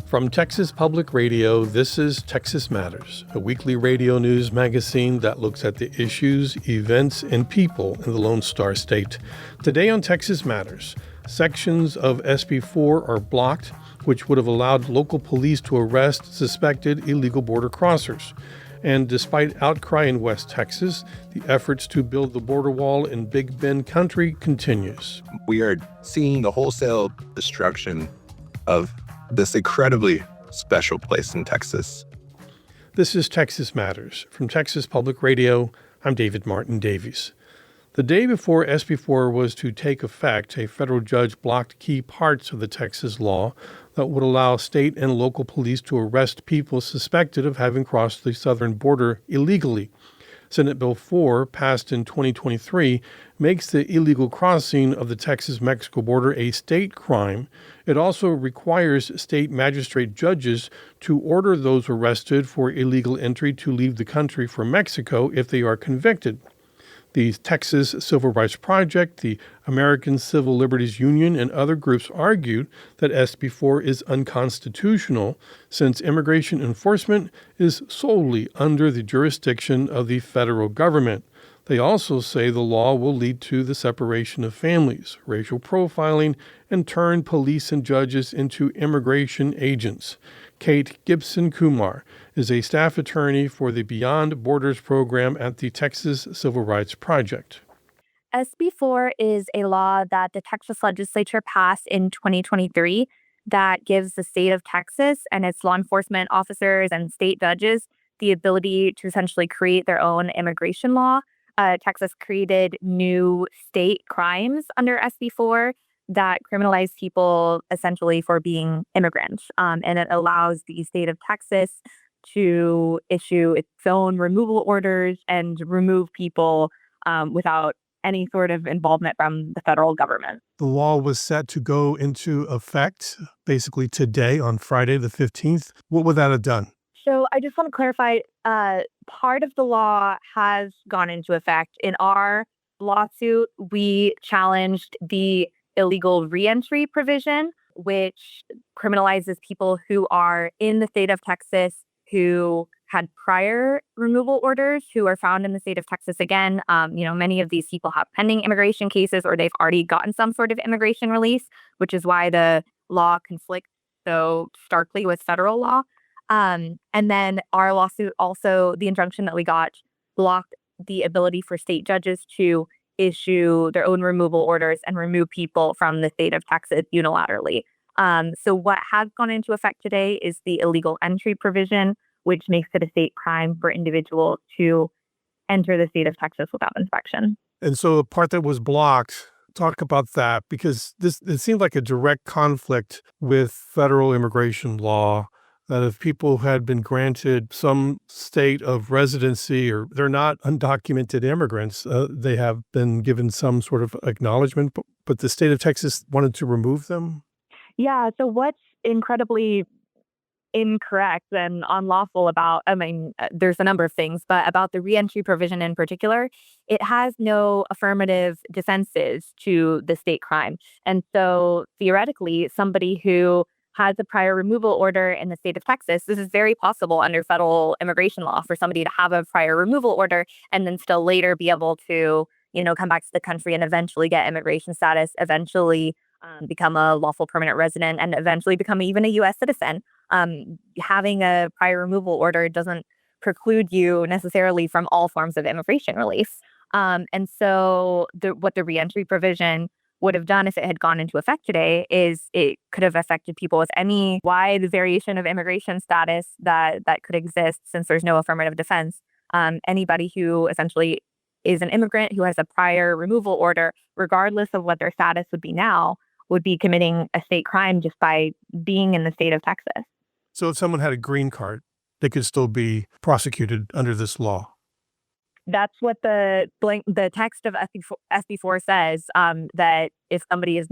From Texas Public Radio, this is Texas Matters, a weekly radio news magazine that looks at the issues, events, and people in the Lone Star State. Today on Texas Matters, sections of SB4 are blocked, which would have allowed local police to arrest suspected illegal border crossers. And despite outcry in West Texas, the efforts to build the border wall in Big Bend Country continues. We are seeing the wholesale destruction of this incredibly special place in Texas. This is Texas Matters. From Texas Public Radio, I'm David Martin Davies. The day before SB4 was to take effect, a federal judge blocked key parts of the Texas law that would allow state and local police to arrest people suspected of having crossed the southern border illegally. Senate Bill 4, passed in 2023, makes the illegal crossing of the Texas-Mexico border a state crime. It also requires state magistrate judges to order those arrested for illegal entry to leave the country for Mexico if they are convicted. The Texas Civil Rights Project, the American Civil Liberties Union, and other groups argued that SB4 is unconstitutional since immigration enforcement is solely under the jurisdiction of the federal government. They also say the law will lead to the separation of families, racial profiling, and turn police and judges into immigration agents. Kate Gibson Kumar is a staff attorney for the Beyond Borders program at the Texas Civil Rights Project. SB4 is a law that the Texas legislature passed in 2023 that gives the state of Texas and its law enforcement officers and state judges the ability to essentially create their own immigration law. Texas created new state crimes under SB4 that criminalize people essentially for being immigrants. And it allows the state of Texas to issue its own removal orders and remove people without any sort of involvement from the federal government. The law was set to go into effect basically today on Friday the 15th. What would that have done? So I just want to clarify, part of the law has gone into effect. In our lawsuit, we challenged the illegal reentry provision, which criminalizes people who are in the state of Texas who had prior removal orders, who are found in the state of Texas again. Many of these people have pending immigration cases or they've already gotten some sort of immigration release, which is why the law conflicts so starkly with federal law. And then our lawsuit also, the injunction that we got, blocked the ability for state judges to issue their own removal orders and remove people from the state of Texas unilaterally. So what has gone into effect today is the illegal entry provision, which makes it a state crime for individuals to enter the state of Texas without inspection. And so the part that was blocked, talk about that, because it seemed like a direct conflict with federal immigration law, that if people had been granted some state of residency or they're not undocumented immigrants, they have been given some sort of acknowledgement, but the state of Texas wanted to remove them? Yeah, so what's incredibly incorrect and unlawful about, there's a number of things, but about the reentry provision in particular, it has no affirmative defenses to the state crime. And so theoretically, somebody who has a prior removal order in the state of Texas, this is very possible under federal immigration law for somebody to have a prior removal order and then still later be able to, come back to the country and eventually get immigration status, eventually become a lawful permanent resident, and eventually become even a U.S. citizen. Having a prior removal order doesn't preclude you necessarily from all forms of immigration relief. And so what the reentry provision would have done if it had gone into effect today is it could have affected people with any wide variation of immigration status that could exist since there's no affirmative defense. Anybody who essentially is an immigrant who has a prior removal order, regardless of what their status would be now, would be committing a state crime just by being in the state of Texas. So if someone had a green card, they could still be prosecuted under this law? That's what the text of SB4 says, that if somebody is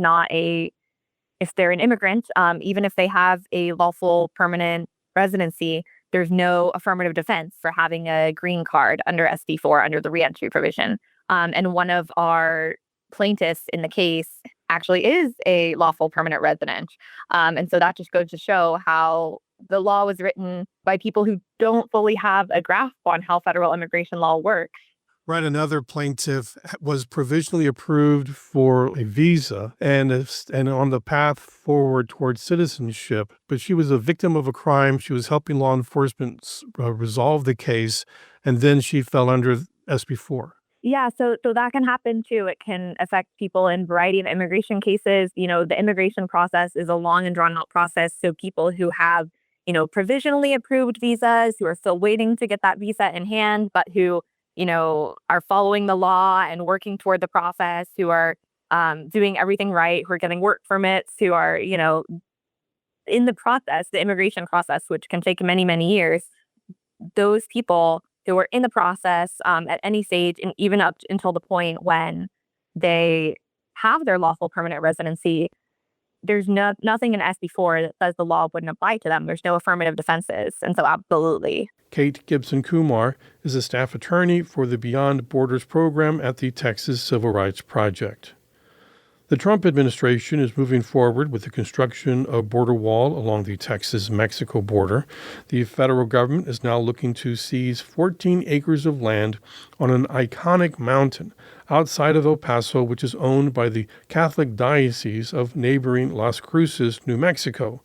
if they're an immigrant, even if they have a lawful permanent residency, there's no affirmative defense for having a green card under SB4, under the reentry provision. And one of our plaintiffs in the case actually is a lawful permanent resident. And so that just goes to show how the law was written by people who don't fully have a grasp on how federal immigration law works. Right. Another plaintiff was provisionally approved for a visa and on the path forward towards citizenship, but she was a victim of a crime. She was helping law enforcement resolve the case, and then she fell under SB4. Yeah, so that can happen too. It can affect people in a variety of immigration cases. The immigration process is a long and drawn out process. So people who have, provisionally approved visas, who are still waiting to get that visa in hand, but who, are following the law and working toward the process, who are doing everything right, who are getting work permits, who are, in the process, the immigration process, which can take many, many years. Those people who are in the process at any stage, and even up until the point when they have their lawful permanent residency, there's nothing in SB4 that says the law wouldn't apply to them. There's no affirmative defenses. And so absolutely. Kate Gibson Kumar is a staff attorney for the Beyond Borders program at the Texas Civil Rights Project. The Trump administration is moving forward with the construction of a border wall along the Texas-Mexico border. The federal government is now looking to seize 14 acres of land on an iconic mountain outside of El Paso, which is owned by the Catholic Diocese of neighboring Las Cruces, New Mexico.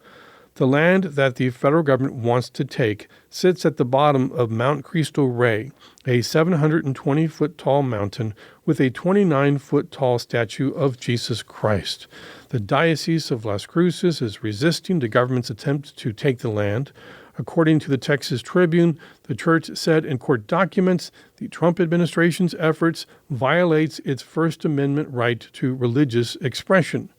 The land that the federal government wants to take sits at the bottom of Mount Cristo Rey, a 720-foot-tall mountain with a 29-foot-tall statue of Jesus Christ. The Diocese of Las Cruces is resisting the government's attempt to take the land. According to the Texas Tribune, the church said in court documents the Trump administration's efforts violates its First Amendment right to religious expression.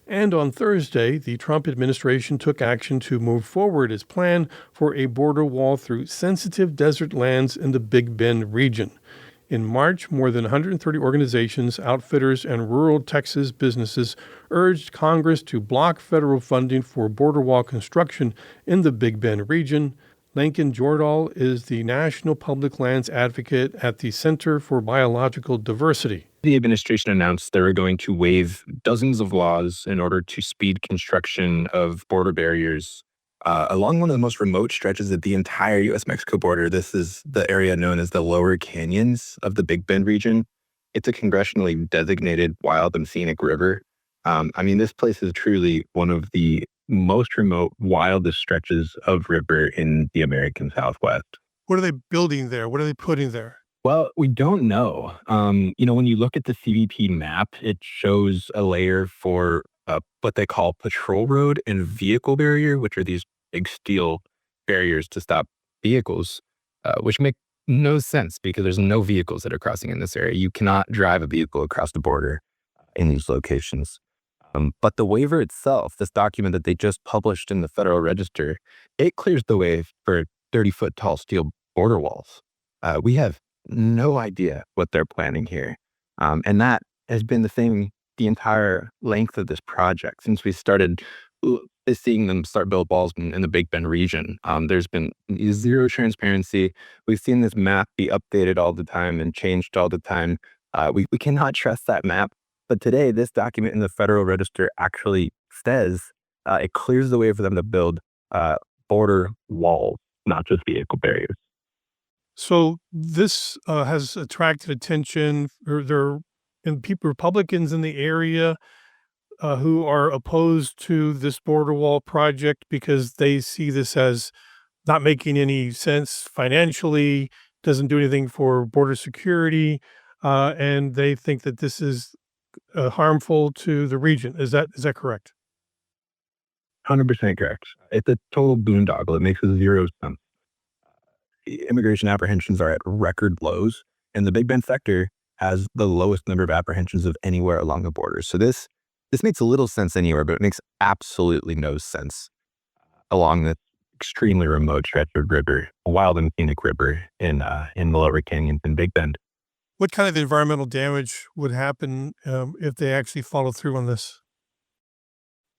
And on Thursday, the Trump administration took action to move forward its plan for a border wall through sensitive desert lands in the Big Bend region. In March, more than 130 organizations, outfitters, and rural Texas businesses urged Congress to block federal funding for border wall construction in the Big Bend region. Lincoln Jordahl is the National Public Lands Advocate at the Center for Biological Diversity. The administration announced they were going to waive dozens of laws in order to speed construction of border barriers along one of the most remote stretches of the entire U.S.-Mexico border. This is the area known as the lower canyons of the Big Bend region. It's a congressionally designated wild and scenic river. This place is truly one of the most remote, wildest stretches of river in the American Southwest. What are they building there? What are they putting there? Well, we don't know. When you look at the CBP map, it shows a layer for what they call patrol road and vehicle barrier, which are these big steel barriers to stop vehicles, which make no sense because there's no vehicles that are crossing in this area. You cannot drive a vehicle across the border in these locations. But the waiver itself, this document that they just published in the Federal Register, it clears the way for 30-foot tall steel border walls. We have no idea what they're planning here. And that has been the thing the entire length of this project. Since we started seeing them start build walls in the Big Bend region, there's been zero transparency. We've seen this map be updated all the time and changed all the time. We cannot trust that map. But today, this document in the Federal Register actually says it clears the way for them to build border walls, not just vehicle barriers. So this has attracted attention. There are Republicans in the area who are opposed to this border wall project because they see this as not making any sense financially, doesn't do anything for border security, and they think that this is harmful to the region. Is that correct? 100% correct. It's a total boondoggle. It makes zero sense. Immigration apprehensions are at record lows, and the Big Bend sector has the lowest number of apprehensions of anywhere along the border. So this makes a little sense anywhere, but it makes absolutely no sense along the extremely remote stretch of river, a wild and scenic river in the lower canyons in Big Bend. What kind of environmental damage would happen if they actually follow through on this?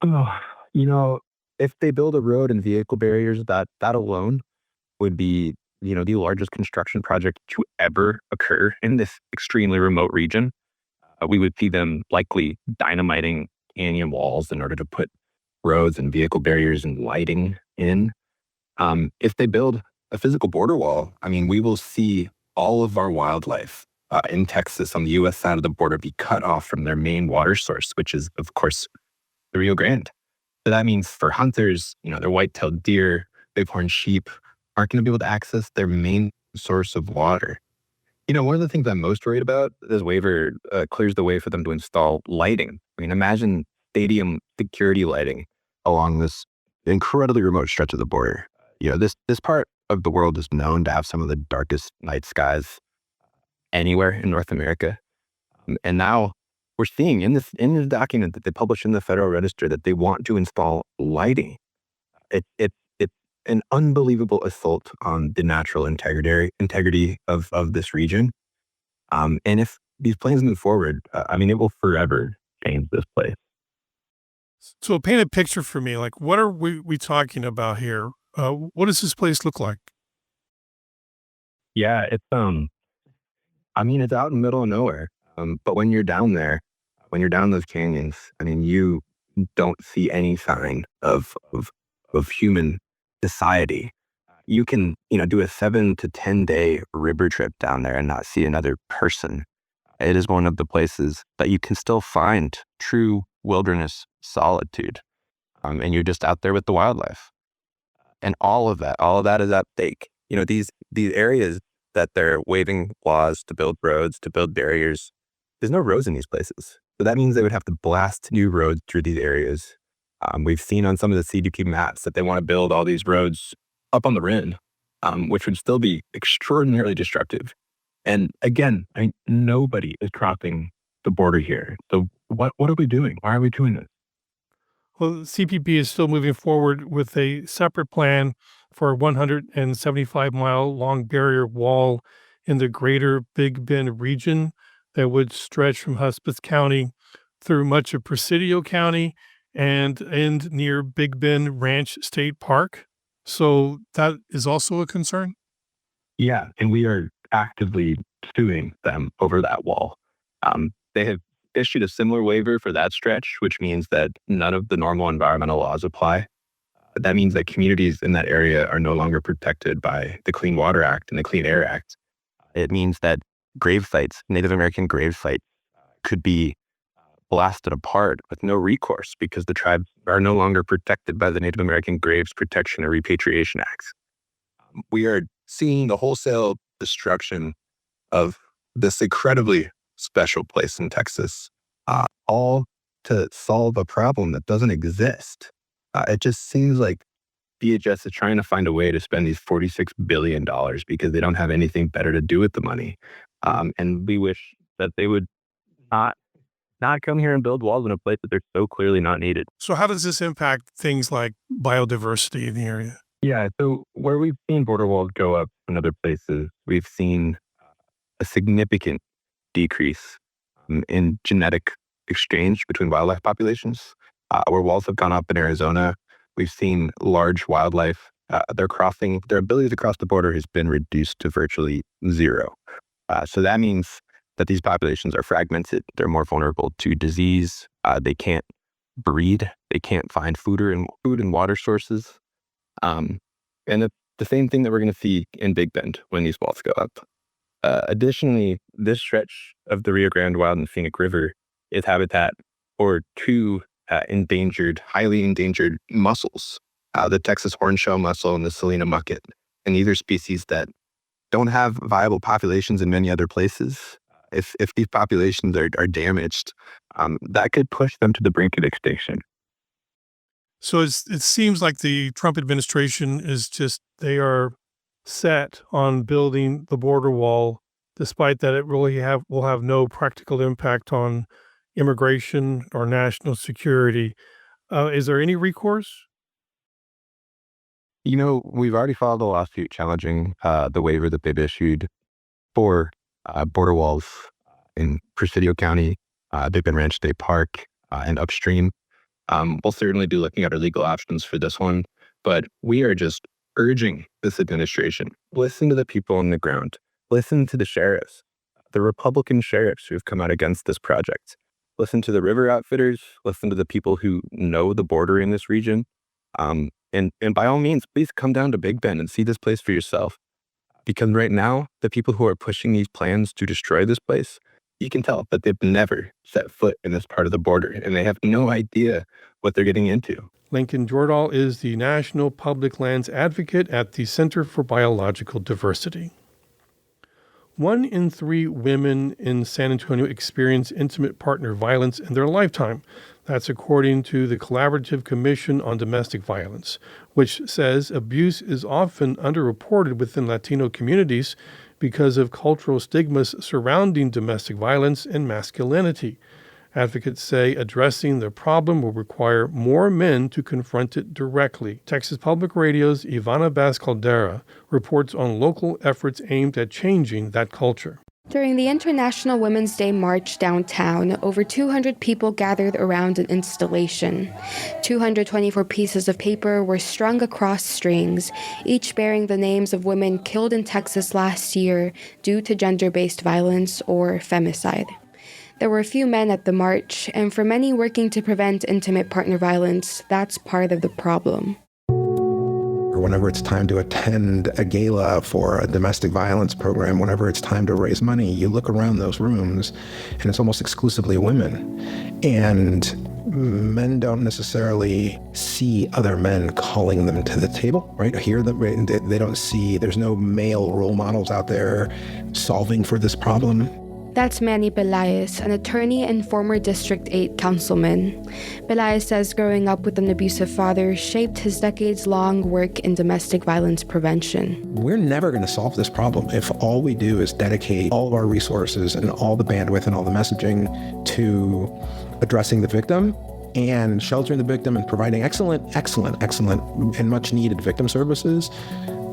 If they build a road and vehicle barriers, that alone would be, the largest construction project to ever occur in this extremely remote region. we would see them likely dynamiting canyon walls in order to put roads and vehicle barriers and lighting in. If they build a physical border wall, I mean, we will see all of our wildlife in Texas on the U.S. side of the border be cut off from their main water source, which is, of course, the Rio Grande. So that means for hunters, their white-tailed deer, bighorn sheep aren't going to be able to access their main source of water. One of the things I'm most worried about, this waiver clears the way for them to install lighting. I mean, imagine stadium security lighting along this incredibly remote stretch of the border. This part of the world is known to have some of the darkest night skies anywhere in North America. And now we're seeing in this document that they published in the Federal Register that they want to install lighting. It's an unbelievable assault on the natural integrity of this region. And if these plans move forward, it will forever change this place. So paint a picture for me. Like, what are we talking about here? What does this place look like? Yeah, it's it's out in the middle of nowhere. But when you're down there, when you're down those canyons, you don't see any sign of human society. You can, do a 7 to 10 day river trip down there and not see another person. It is one of the places that you can still find true wilderness solitude. And you're just out there with the wildlife. And all of that is at stake. These areas that they're waiving laws to build roads, to build barriers, there's no roads in these places. So that means they would have to blast new roads through these areas. We've seen on some of the CDP maps that they want to build all these roads up on the rim, which would still be extraordinarily disruptive. And again, nobody is crossing the border here. So what are we doing? Why are we doing this? Well, the CPP is still moving forward with a separate plan for a 175-mile long barrier wall in the greater Big Bend region that would stretch from Hudspeth County through much of Presidio County and end near Big Bend Ranch State Park. So that is also a concern? Yeah, and we are actively suing them over that wall. They have issued a similar waiver for that stretch, which means that none of the normal environmental laws apply. That means that communities in that area are no longer protected by the Clean Water Act and the Clean Air Act. It means that grave sites, Native American grave sites, could be blasted apart with no recourse because the tribes are no longer protected by the Native American Graves Protection and Repatriation Acts. We are seeing the wholesale destruction of this incredibly special place in Texas, all to solve a problem that doesn't exist. It just seems like DHS is trying to find a way to spend these $46 billion because they don't have anything better to do with the money. And we wish that they would not come here and build walls in a place that they're so clearly not needed. So how does this impact things like biodiversity in the area? Yeah, so where we've seen border walls go up in other places, we've seen a significant decrease in genetic exchange between wildlife populations. Where walls have gone up in Arizona, we've seen large wildlife, their ability to cross the border has been reduced to virtually zero. So that means that these populations are fragmented. They're more vulnerable to disease. They can't breed. They can't find food and water sources. And it's the same thing that we're going to see in Big Bend when these walls go up. Additionally, this stretch of the Rio Grande Wild and Scenic River is habitat for two highly endangered mussels, the Texas hornshell mussel and the Salina mucket. And these are species that don't have viable populations in many other places. If these populations are damaged, that could push them to the brink of extinction. So it seems like the Trump administration they are set on building the border wall, despite that it really will have no practical impact on immigration or national security. Is there any recourse? We've already filed a lawsuit challenging the waiver that they've issued for border walls in Presidio County, Big Bend Ranch State Park, and upstream. We'll certainly be looking at our legal options for this one, but we are just urging this administration, listen to the people on the ground, listen to the sheriffs, the Republican sheriffs who've come out against this project. Listen to the river outfitters, listen to the people who know the border in this region. And by all means, please come down to Big Bend and see this place for yourself. Because right now, the people who are pushing these plans to destroy this place, you can tell that they've never set foot in this part of the border, and they have no idea what they're getting into. Lincoln Jordahl is the National Public Lands Advocate at the Center for Biological Diversity. 1 in 3 women in San Antonio experience intimate partner violence in their lifetime. That's according to the Collaborative Commission on Domestic Violence, which says abuse is often underreported within Latino communities because of cultural stigmas surrounding domestic violence and masculinity. Advocates say addressing the problem will require more men to confront it directly. Texas Public Radio's Ivana Baz-Caldera reports on local efforts aimed at changing that culture. During the International Women's Day March downtown, over 200 people gathered around an installation. 224 pieces of paper were strung across strings, each bearing the names of women killed in Texas last year due to gender-based violence or femicide. There were a few men at the march, and for many working to prevent intimate partner violence, that's part of the problem. Or whenever it's time to attend a gala for a domestic violence program, whenever it's time to raise money, you look around those rooms and it's almost exclusively women. And men don't necessarily see other men calling them to the table, right? Hear them, they don't see, there's no male role models out there solving for this problem. That's Manny Pelaez, an attorney and former District 8 councilman. Pelaez says growing up with an abusive father shaped his decades-long work in domestic violence prevention. We're never going to solve this problem if all we do is dedicate all of our resources and all the bandwidth and all the messaging to addressing the victim and sheltering the victim and providing excellent and much needed victim services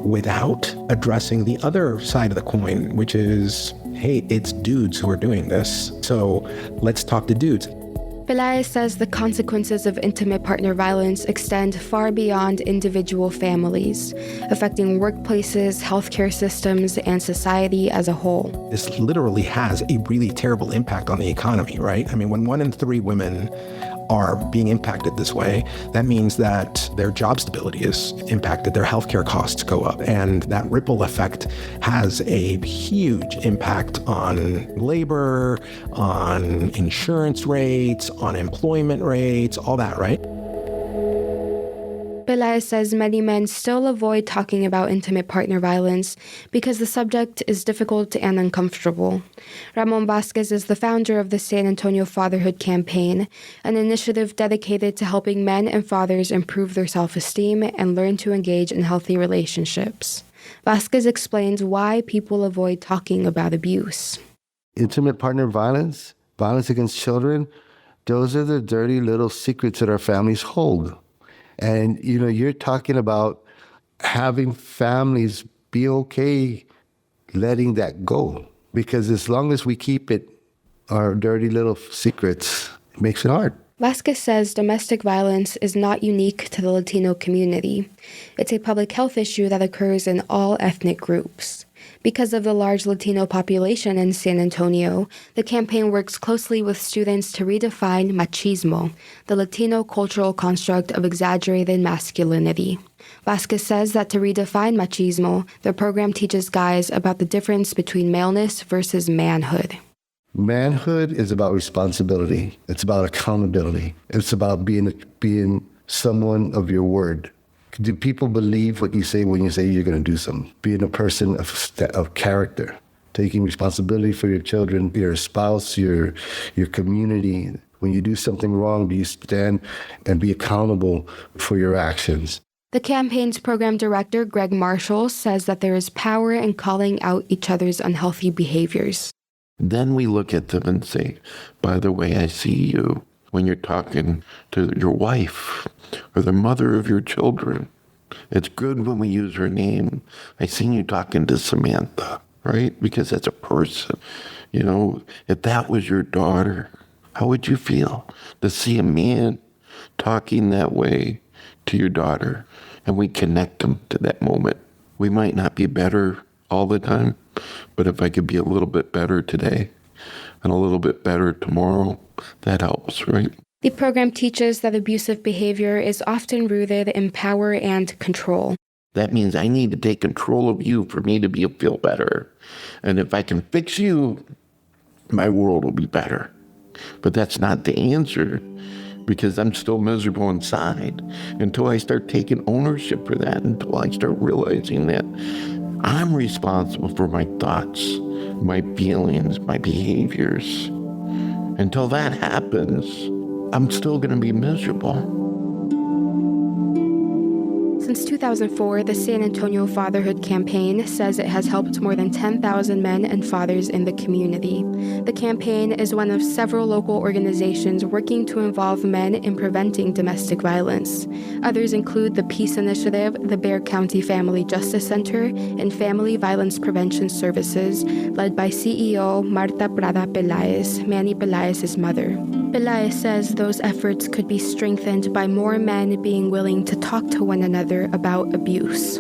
without addressing the other side of the coin, which is, hey, it's dudes who are doing this. So let's talk to dudes. Pelaez says the consequences of intimate partner violence extend far beyond individual families, affecting workplaces, healthcare systems, and society as a whole. This literally has a really terrible impact on the economy, right? I mean, when 1 in 3 women are being impacted this way, that means that their job stability is impacted, their healthcare costs go up, and that ripple effect has a huge impact on labor, on insurance rates, on employment rates, all that, right? Pelaez says many men still avoid talking about intimate partner violence because the subject is difficult and uncomfortable. Ramon Vasquez is the founder of the San Antonio Fatherhood Campaign, an initiative dedicated to helping men and fathers improve their self-esteem and learn to engage in healthy relationships. Vasquez explains why people avoid talking about abuse. Intimate partner violence, violence against children, those are the dirty little secrets that our families hold. And, you're talking about having families be okay letting that go. Because as long as we keep it, our dirty little secrets, it makes it hard. Vasquez says domestic violence is not unique to the Latino community. It's a public health issue that occurs in all ethnic groups. Because of the large Latino population in San Antonio, the campaign works closely with students to redefine machismo, the Latino cultural construct of exaggerated masculinity. Vasquez says that to redefine machismo, the program teaches guys about the difference between maleness versus manhood. Manhood is about responsibility. It's about accountability. It's about being someone of your word. Do people believe what you say when you say you're going to do something? Being a person of character, taking responsibility for your children, your spouse, your community. When you do something wrong, do you stand and be accountable for your actions? The campaign's program director, Greg Marshall, says that there is power in calling out each other's unhealthy behaviors. Then we look at them and say, by the way, I see you when you're talking to your wife or the mother of your children. It's good when we use her name. I seen you talking to Samantha, right? Because that's a person. If that was your daughter, how would you feel to see a man talking that way to your daughter? And we connect them to that moment. We might not be better all the time, But if I could be a little bit better today and a little bit better tomorrow, that helps, right? The program teaches that abusive behavior is often rooted in power and control. That means I need to take control of you for me to feel better. And if I can fix you, my world will be better. But that's not the answer, because I'm still miserable inside until I start taking ownership for that, until I start realizing that I'm responsible for my thoughts, my feelings, my behaviors. Until that happens, I'm still going to be miserable. Since 2004, the San Antonio Fatherhood Campaign says it has helped more than 10,000 men and fathers in the community. The campaign is one of several local organizations working to involve men in preventing domestic violence. Others include the Peace Initiative, the Bexar County Family Justice Center, and Family Violence Prevention Services, led by CEO Marta Prada Pelaez, Manny Pelaez's mother. Pelaez says those efforts could be strengthened by more men being willing to talk to one another about abuse.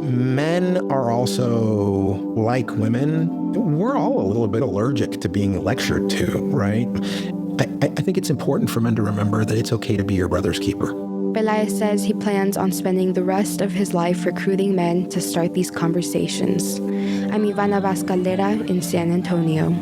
Men are also, like women, we're all a little bit allergic to being lectured to, right? I think it's important for men to remember that it's okay to be your brother's keeper. Pelaez says he plans on spending the rest of his life recruiting men to start these conversations. I'm Ivana Vaz Caldera in San Antonio.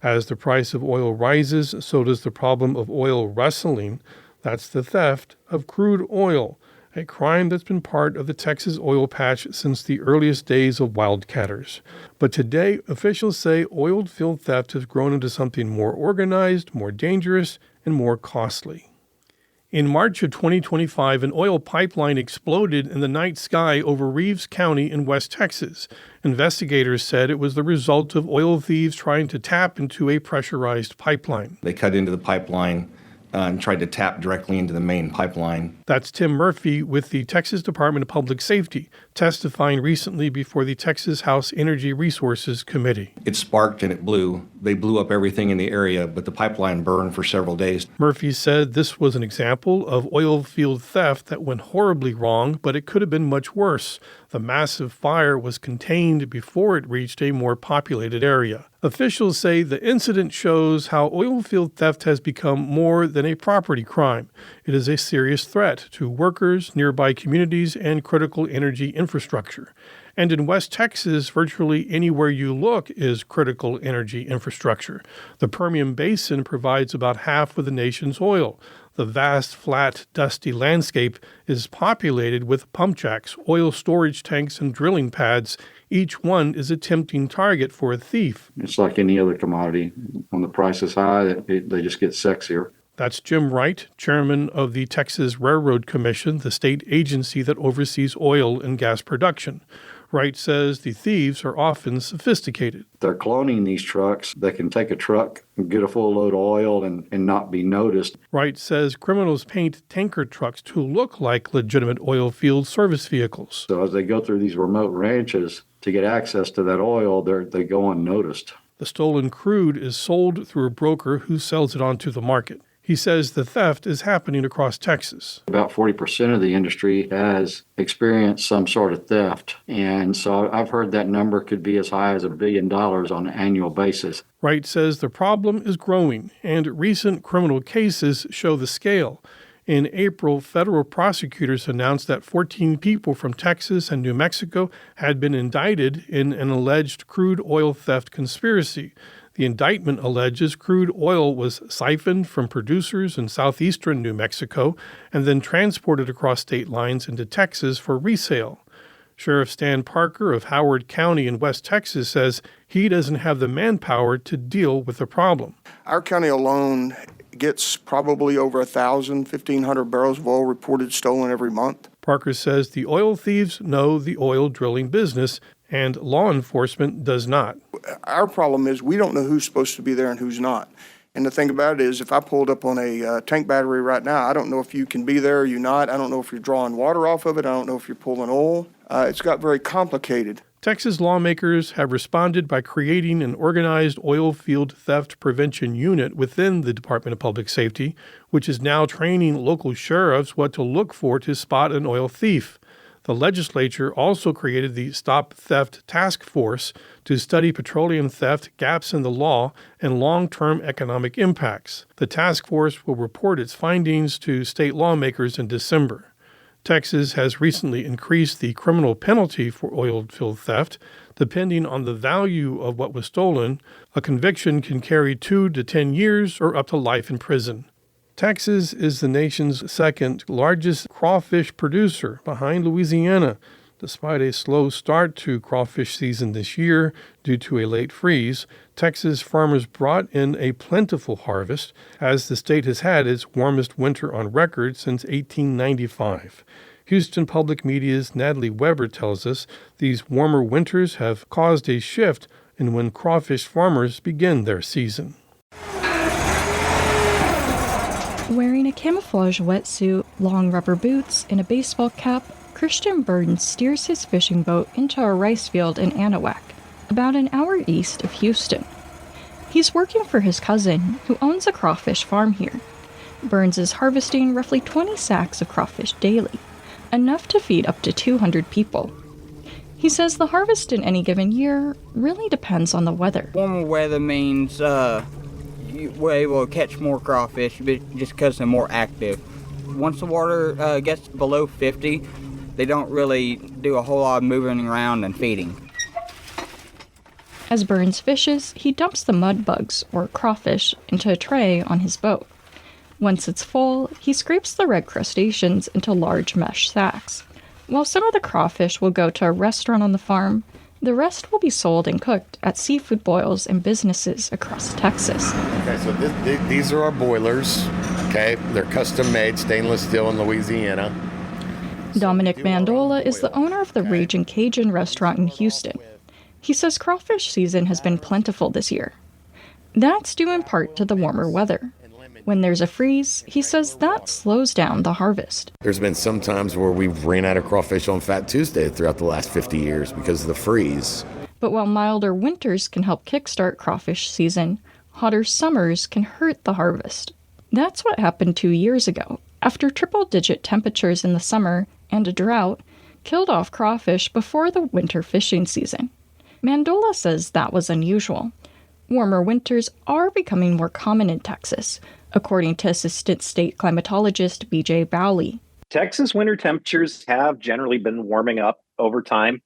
As the price of oil rises, so does the problem of oil wrestling. That's the theft of crude oil, a crime that's been part of the Texas oil patch since the earliest days of wildcatters. But today, officials say oil field theft has grown into something more organized, more dangerous, and more costly. In March of 2025, an oil pipeline exploded in the night sky over Reeves County in West Texas. Investigators said it was the result of oil thieves trying to tap into a pressurized pipeline. They cut into the pipeline and tried to tap directly into the main pipeline. That's Tim Murphy with the Texas Department of Public Safety, testifying recently before the Texas House Energy Resources Committee. It sparked and it blew. They blew up everything in the area, but the pipeline burned for several days. Murphy said this was an example of oil field theft that went horribly wrong, but it could have been much worse. The massive fire was contained before it reached a more populated area. Officials say the incident shows how oil field theft has become more than a property crime. It is a serious threat to workers, nearby communities, and critical energy infrastructure. And in West Texas, virtually anywhere you look is critical energy infrastructure. The Permian Basin provides about half of the nation's oil. The vast, flat, dusty landscape is populated with pump jacks, oil storage tanks, and drilling pads. Each one is a tempting target for a thief. It's like any other commodity. When the price is high, they just get sexier. That's Jim Wright, chairman of the Texas Railroad Commission, the state agency that oversees oil and gas production. Wright says the thieves are often sophisticated. They're cloning these trucks. They can take a truck and get a full load of oil and not be noticed. Wright says criminals paint tanker trucks to look like legitimate oil field service vehicles. So as they go through these remote ranches to get access to that oil, they go unnoticed. The stolen crude is sold through a broker who sells it onto the market. He says the theft is happening across Texas. About 40% of the industry has experienced some sort of theft. And so I've heard that number could be as high as $1 billion on an annual basis. Wright says the problem is growing, and recent criminal cases show the scale. In April, federal prosecutors announced that 14 people from Texas and New Mexico had been indicted in an alleged crude oil theft conspiracy. The indictment alleges crude oil was siphoned from producers in southeastern New Mexico and then transported across state lines into Texas for resale. Sheriff Stan Parker of Howard County in West Texas says he doesn't have the manpower to deal with the problem. Our county alone gets probably over 1,500 barrels of oil reported stolen every month. Parker says the oil thieves know the oil drilling business, and law enforcement does not. Our problem is we don't know who's supposed to be there and who's not. And the thing about it is if I pulled up on a tank battery right now, I don't know if you can be there or you're not. I don't know if you're drawing water off of it. I don't know if you're pulling oil. It's got very complicated. Texas lawmakers have responded by creating an organized oil field theft prevention unit within the Department of Public Safety, which is now training local sheriffs what to look for to spot an oil thief. The legislature also created the Stop Theft Task Force to study petroleum theft, gaps in the law, and long-term economic impacts. The task force will report its findings to state lawmakers in December. Texas has recently increased the criminal penalty for oil field theft. Depending on the value of what was stolen, a conviction can carry 2 to 10 years or up to life in prison. Texas is the nation's second largest crawfish producer, behind Louisiana. Despite a slow start to crawfish season this year due to a late freeze, Texas farmers brought in a plentiful harvest, as the state has had its warmest winter on record since 1895. Houston Public Media's Natalie Weber tells us these warmer winters have caused a shift in when crawfish farmers begin their season. Wearing a camouflage wetsuit, long rubber boots, and a baseball cap, Christian Burns steers his fishing boat into a rice field in Anahuac, about an hour east of Houston. He's working for his cousin, who owns a crawfish farm here. Burns is harvesting roughly 20 sacks of crawfish daily, enough to feed up to 200 people. He says the harvest in any given year really depends on the weather. Warmer weather means we're able to catch more crawfish just because they're more active. Once the water gets below 50, they don't really do a whole lot of moving around and feeding. As Burns fishes, he dumps the mud bugs, or crawfish, into a tray on his boat. Once it's full, he scrapes the red crustaceans into large mesh sacks. While some of the crawfish will go to a restaurant on the farm, the rest will be sold and cooked at seafood boils and businesses across Texas. Okay, so these are our boilers. Okay, they're custom made, stainless steel in Louisiana. Dominic Mandola is the owner of the Ragin' Cajun restaurant in Houston. He says crawfish season has been plentiful this year. That's due in part to the warmer weather. When there's a freeze, he says that slows down the harvest. There's been some times where we've ran out of crawfish on Fat Tuesday throughout the last 50 years because of the freeze. But while milder winters can help kickstart crawfish season, hotter summers can hurt the harvest. That's what happened 2 years ago, after triple-digit temperatures in the summer and a drought killed off crawfish before the winter fishing season. Mandola says that was unusual. Warmer winters are becoming more common in Texas, according to Assistant State Climatologist B.J. Bowley. Texas winter temperatures have generally been warming up over time,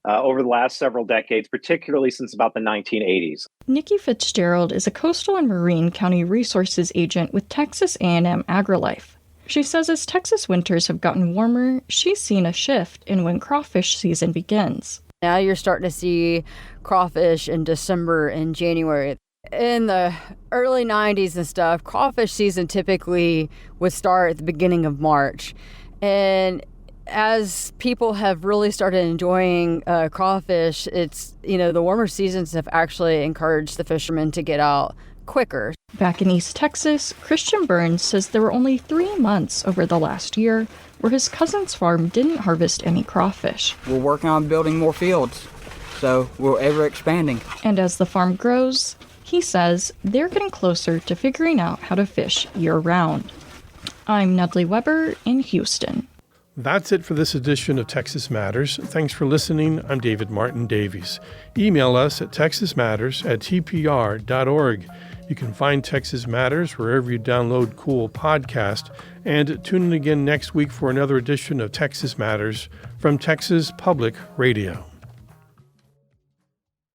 over the last several decades, particularly since about the 1980s. Nikki Fitzgerald is a coastal and marine county resources agent with Texas A&M AgriLife. She says as Texas winters have gotten warmer, she's seen a shift in when crawfish season begins. Now you're starting to see crawfish in December and January. In the early 90s and stuff, crawfish season typically would start at the beginning of March. And as people have really started enjoying crawfish, it's, the warmer seasons have actually encouraged the fishermen to get out quicker. Back in East Texas, Christian Burns says there were only 3 months over the last year where his cousin's farm didn't harvest any crawfish. We're working on building more fields, so we're ever expanding. And as the farm grows, he says they're getting closer to figuring out how to fish year-round. I'm Natalie Weber in Houston. That's it for this edition of Texas Matters. Thanks for listening. I'm David Martin Davies. Email us at texasmatters@tpr.org. You can find Texas Matters wherever you download cool podcasts, and tune in again next week for another edition of Texas Matters from Texas Public Radio.